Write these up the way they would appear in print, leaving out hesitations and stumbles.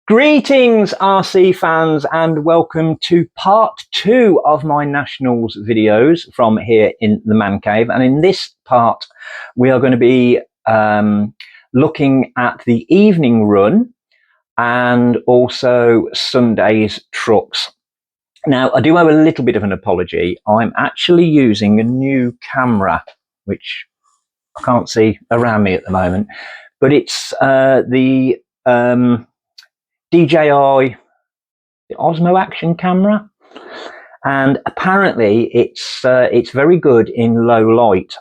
Greetings RC fans, and welcome to part 2 of my Nationals videos from here in the Man Cave. And in this part we are going to be looking at the evening run and also Sunday's trucks. Now I do owe a little bit of an apology. I'm actually using a new camera which I can't see around me at the moment, but it's the DJI, the Osmo Action camera, and apparently it's very good in low light,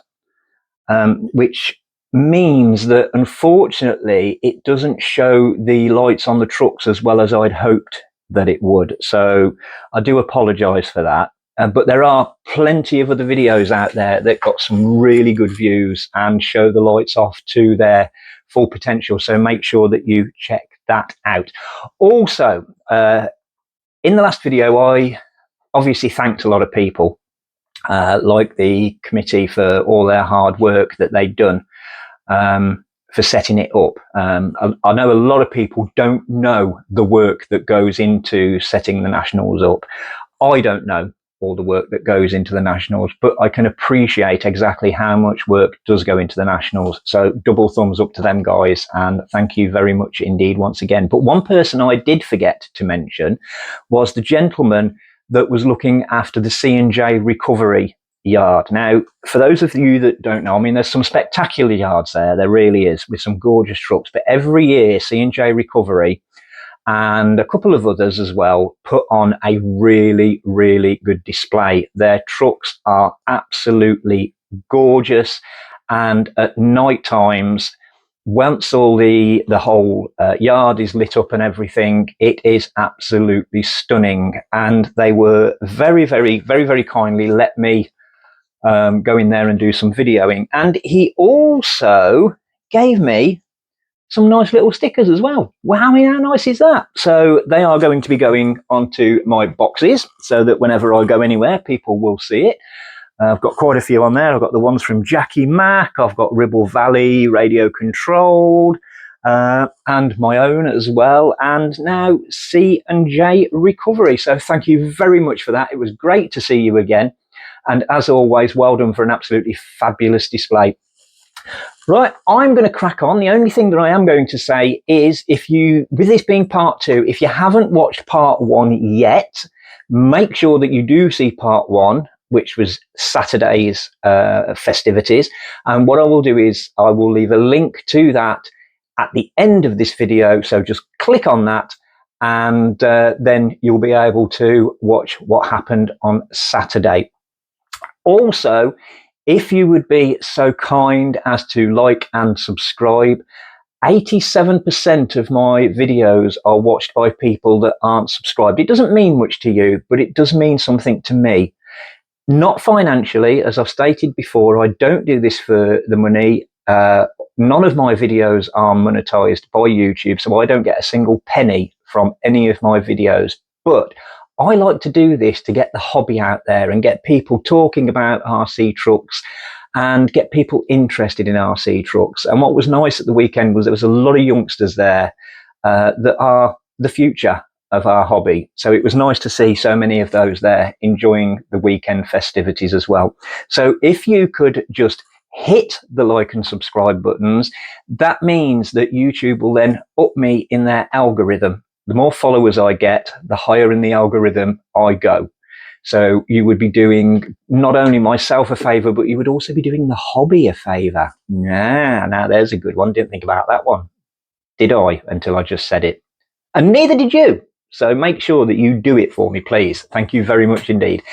which means that unfortunately it doesn't show the lights on the trucks as well as I'd hoped that it would. So I do apologise for that. But there are plenty of other videos out there that got some really good views and show the lights off to their full potential. So make sure that you check that out. Also, in the last video, I obviously thanked a lot of people, like the committee, for all their hard work that they'd done for setting it up. I know a lot of people don't know the work that goes into setting the Nationals up. I don't know all the work that goes into the Nationals, but I can appreciate exactly how much work does go into the Nationals. So double thumbs up to them guys, and thank you very much indeed once again. But one person I did forget to mention was the gentleman that was looking after the C&J recovery yard. Now, for those of you that don't know, I mean, there's some spectacular yards there really is, with some gorgeous trucks, but every year C&J recovery and a couple of others as well put on a really good display. Their trucks are absolutely gorgeous, and at night times, once all the whole yard is lit up and everything, it is absolutely stunning. And they were very kindly let me go in there and do some videoing, and he also gave me some nice little stickers as well. Wow, how nice is that? So they are going to be going onto my boxes so that whenever I go anywhere, people will see it. I've got quite a few on there. I've got the ones from Jackie Mack, I've got Ribble Valley, Radio Controlled, and my own as well, and now C&J Recovery. So thank you very much for that. It was great to see you again. And as always, well done for an absolutely fabulous display. Right, I'm going to crack on. The only thing that I am going to say is, if you, with this being part 2, if you haven't watched part 1 yet, make sure that you do see part 1, which was Saturday's festivities. And what I will do is I will leave a link to that at the end of this video. So just click on that, and then you'll be able to watch what happened on Saturday. Also, if you would be so kind as to like and subscribe, 87% of my videos are watched by people that aren't subscribed. It doesn't mean much to you, but it does mean something to me. Not financially, as I've stated before, I don't do this for the money. None of my videos are monetized by YouTube, so I don't get a single penny from any of my videos. But I like to do this to get the hobby out there and get people talking about RC trucks and get people interested in RC trucks. And what was nice at the weekend was there was a lot of youngsters there that are the future of our hobby. So it was nice to see so many of those there enjoying the weekend festivities as well. So if you could just hit the like and subscribe buttons, that means that YouTube will then up me in their algorithm. The more followers I get, the higher in the algorithm I go. So you would be doing not only myself a favour, but you would also be doing the hobby a favour. Now there's a good one. Didn't think about that one, did I, until I just said it. And neither did you. So make sure that you do it for me, please. Thank you very much indeed.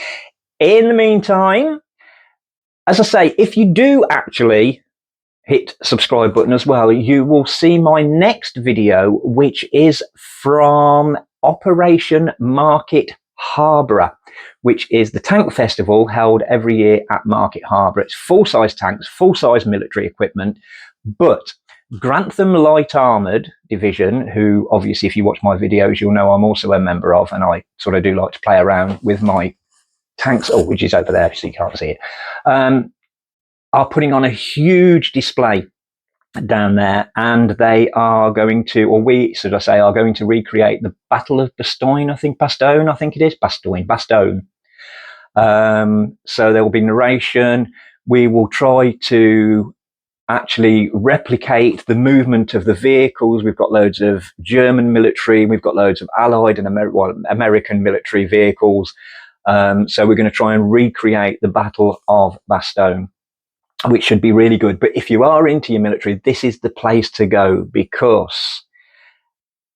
In the meantime, as I say, if you do actually hit subscribe button as well, you will see my next video, which is from Operation Market Harbour, which is the tank festival held every year at Market Harbour. It's full-size tanks, full-size military equipment, but Grantham Light Armoured Division, who obviously if you watch my videos you'll know I'm also a member of, and I sort of do like to play around with my tanks, which is over there so you can't see it, are putting on a huge display down there, and they are going to, or we, should I say, are going to recreate the Battle of Bastogne. I think it is Bastogne. So there will be narration. We will try to actually replicate the movement of the vehicles. We've got loads of German military, we've got loads of Allied and American military vehicles. So we're going to try and recreate the Battle of Bastogne, which should be really good. But if you are into your military, this is the place to go, because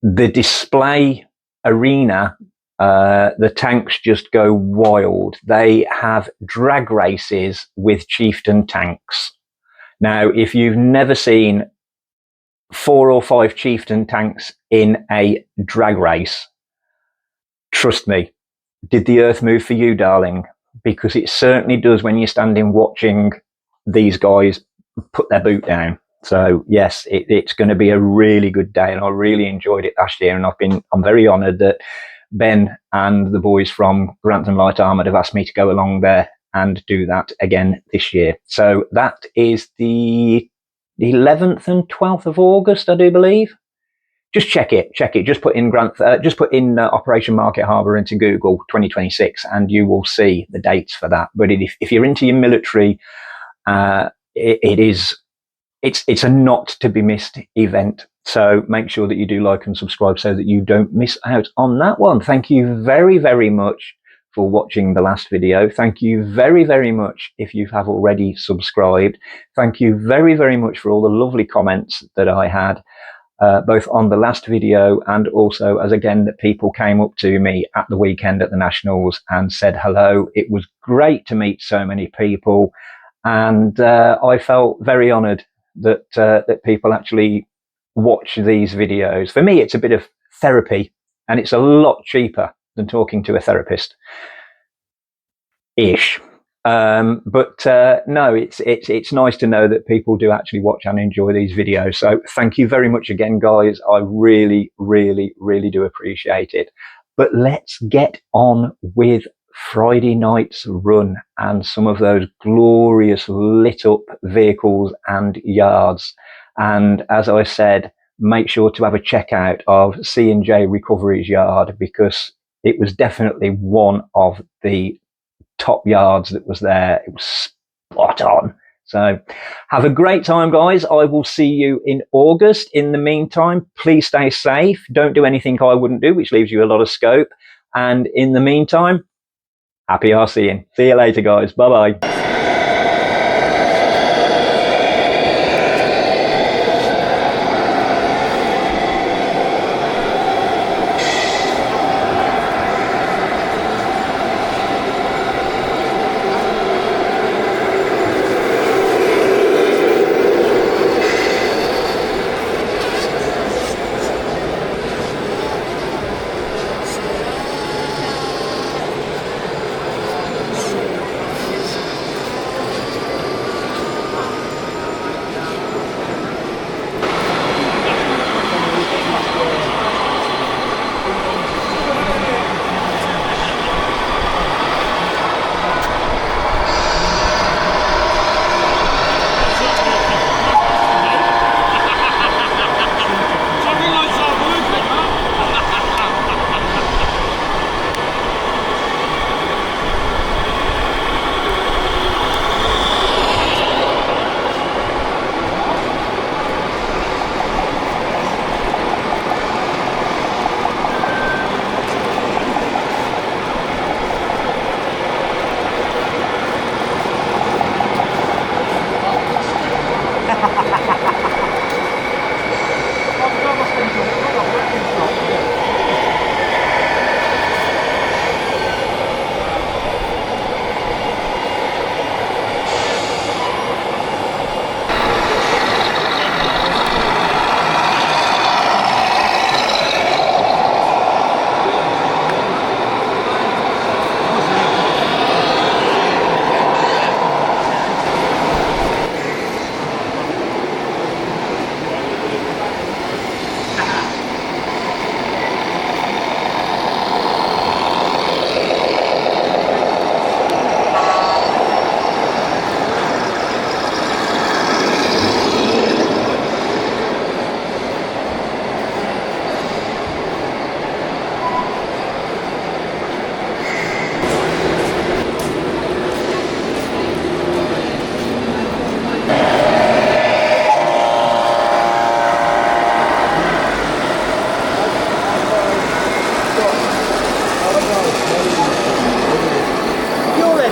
the display arena, the tanks just go wild. They have drag races with chieftain tanks. Now, if you've never seen 4 or 5 chieftain tanks in a drag race, trust me, did the earth move for you, darling? Because it certainly does when you're standing watching these guys put their boot down. So yes, it's going to be a really good day, and I really enjoyed it last year, and I'm very honoured that Ben and the boys from Grantham Light Armoured have asked me to go along there and do that again this year. So that is the 11th and 12th of August, I do believe. Just check it. Just put in Operation Market Harbour into Google 2026, and you will see the dates for that. But if you're into your military, it's a not to be missed event. So make sure that you do like and subscribe so that you don't miss out on that one. Thank you very, very much for watching the last video. Thank you very, very much if you have already subscribed. Thank you very, very much for all the lovely comments that I had, both on the last video and also as again that people came up to me at the weekend at the Nationals and said hello. It was great to meet so many people, and I felt very honoured that people actually watch these videos. For me, it's a bit of therapy, and it's a lot cheaper than talking to a therapist ish. But no, it's nice to know that people do actually watch and enjoy these videos. So thank you very much again, guys. I really, really, really do appreciate it. But let's get on with Friday night's run and some of those glorious lit up vehicles and yards. And as I said, make sure to have a check out of C&J Recovery's yard, because it was definitely one of the top yards that was there. It was spot on. So have a great time, guys. I will see you in August. In the meantime, please stay safe. Don't do anything I wouldn't do, which leaves you a lot of scope. And in the meantime, happy RCing. See you later, guys. Bye-bye.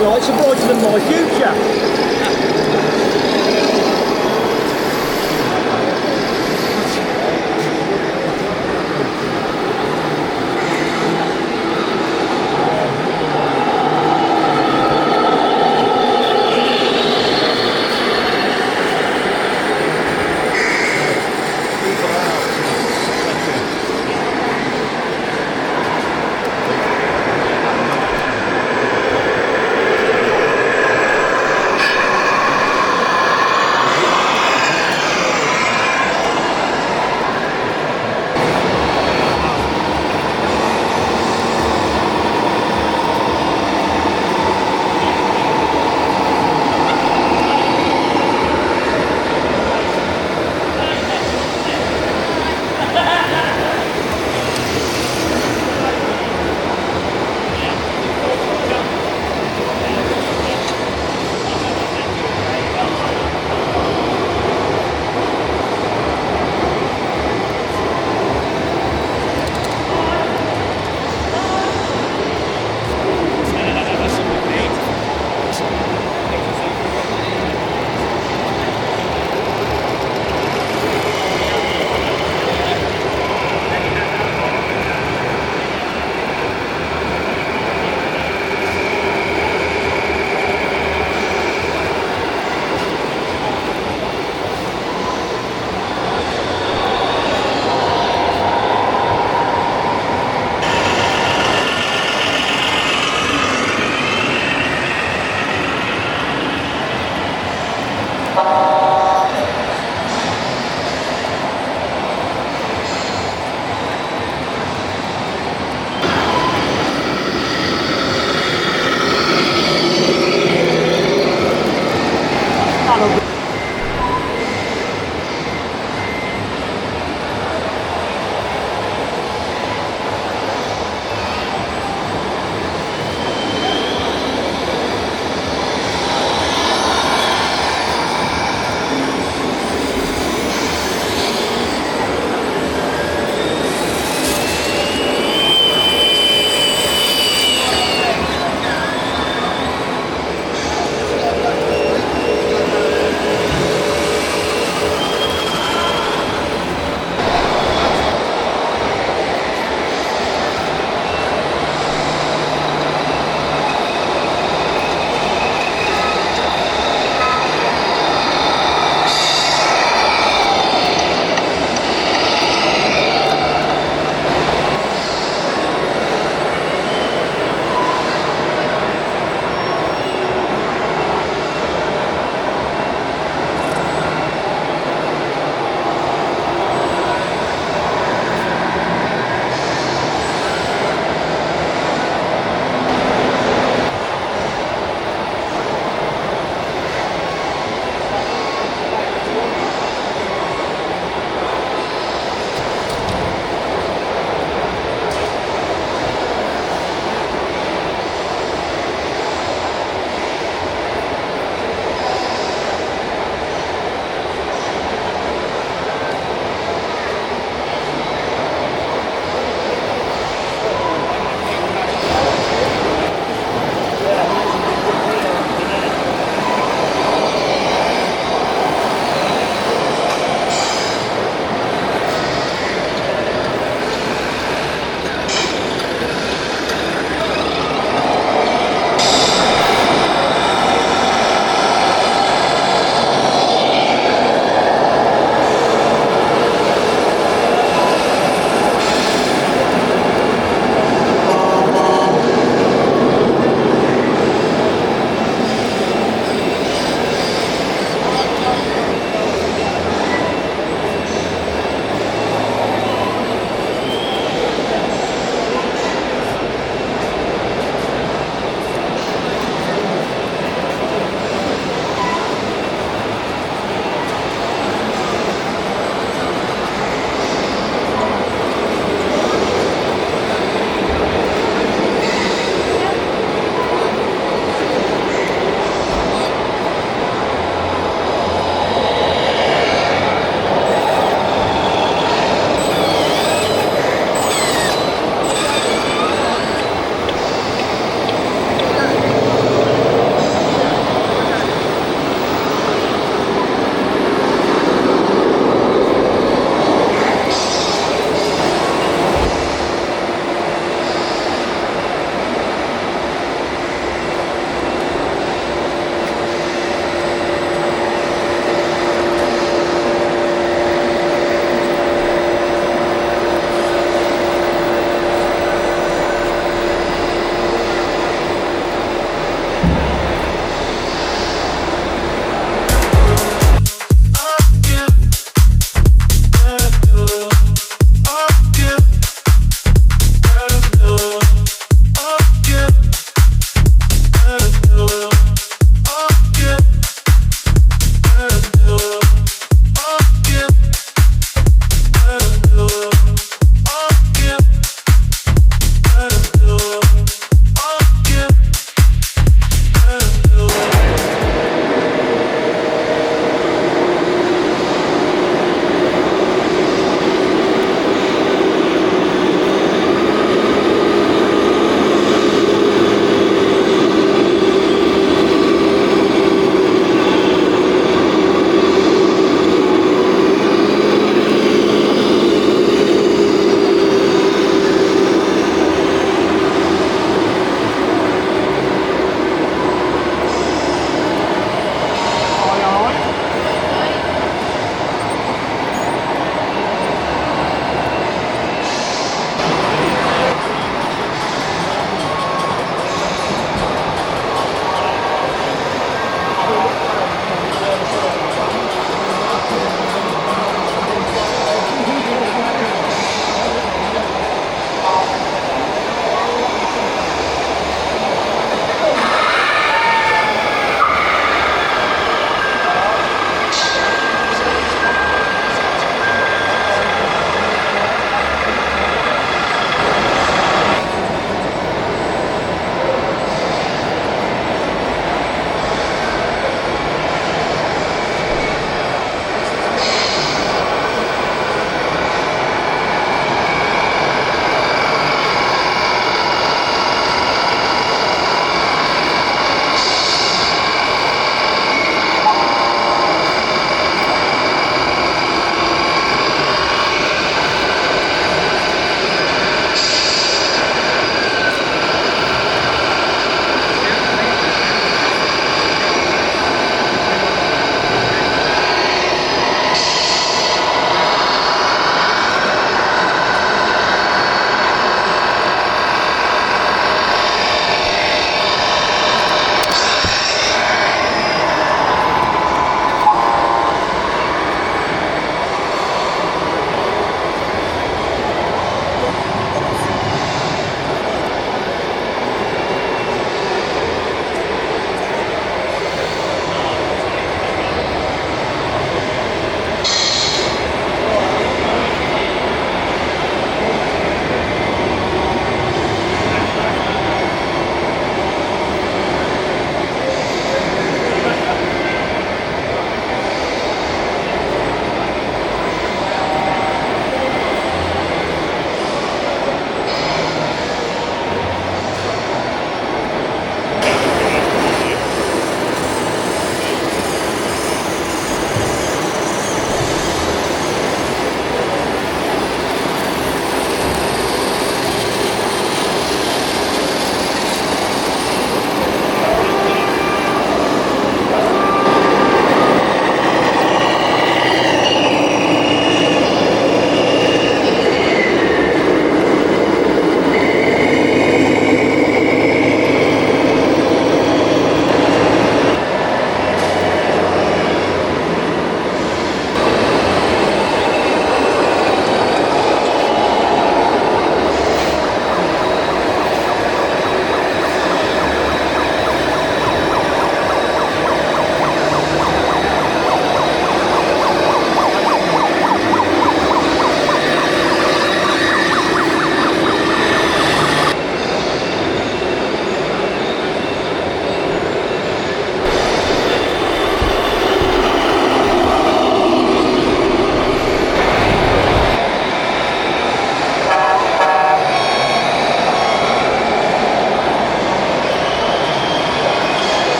lights are brighter than my future.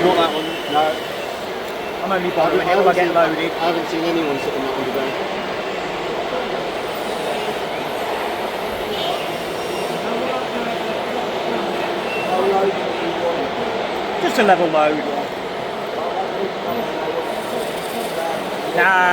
Not that one. No. I'm only borrowing it till I get loaded. I haven't seen anyone sitting that one today. Just a level load. No.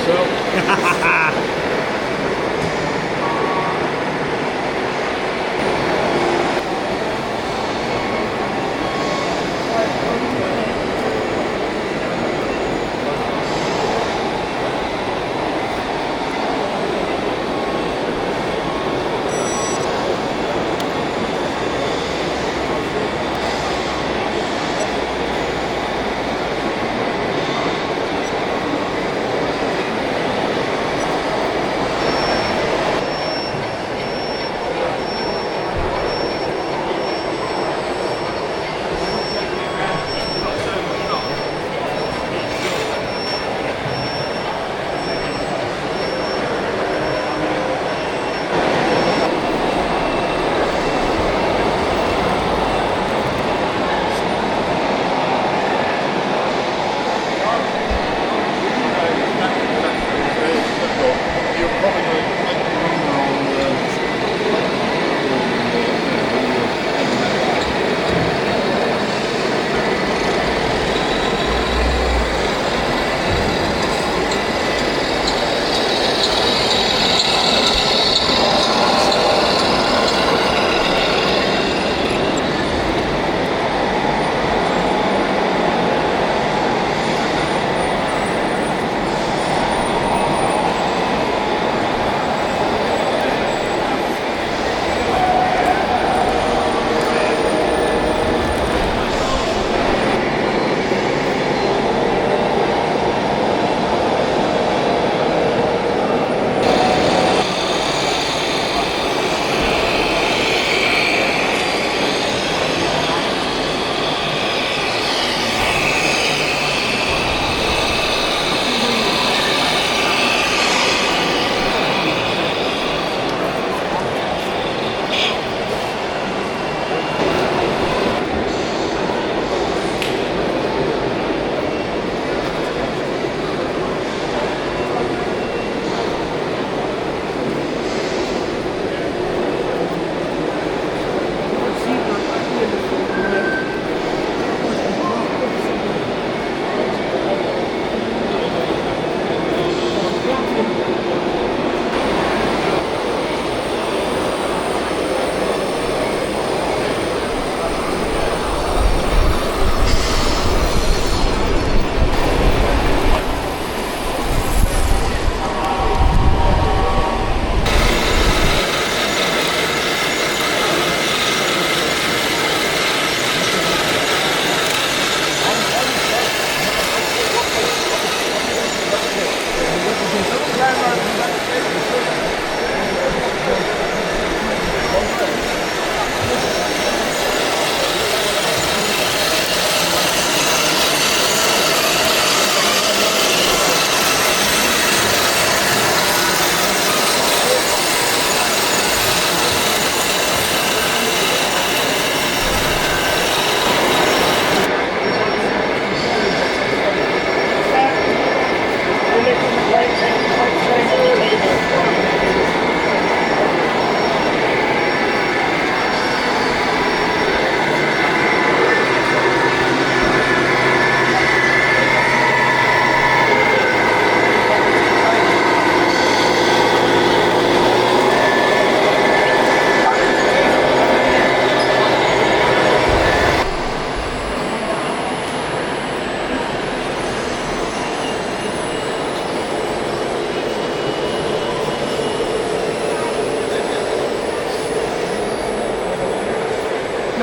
yourself.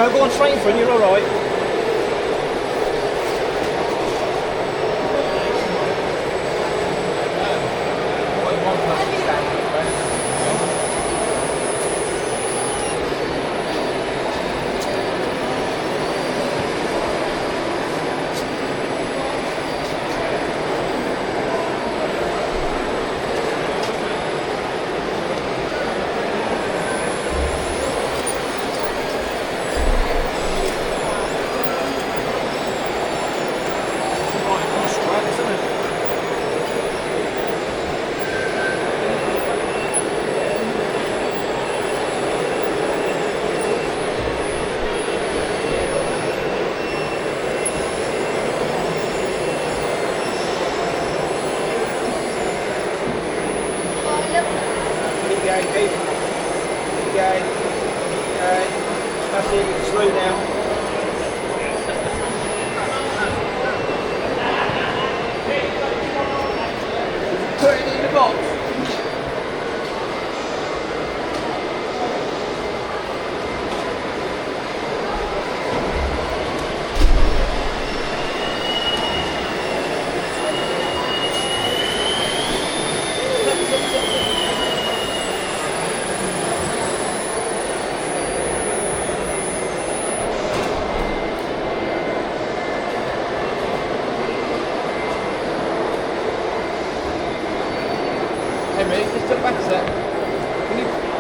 No, go on straight in front, you're alright. keep. Again. That's it, it's through now. Put it in the box. Hey mate, just look back a sec. Can you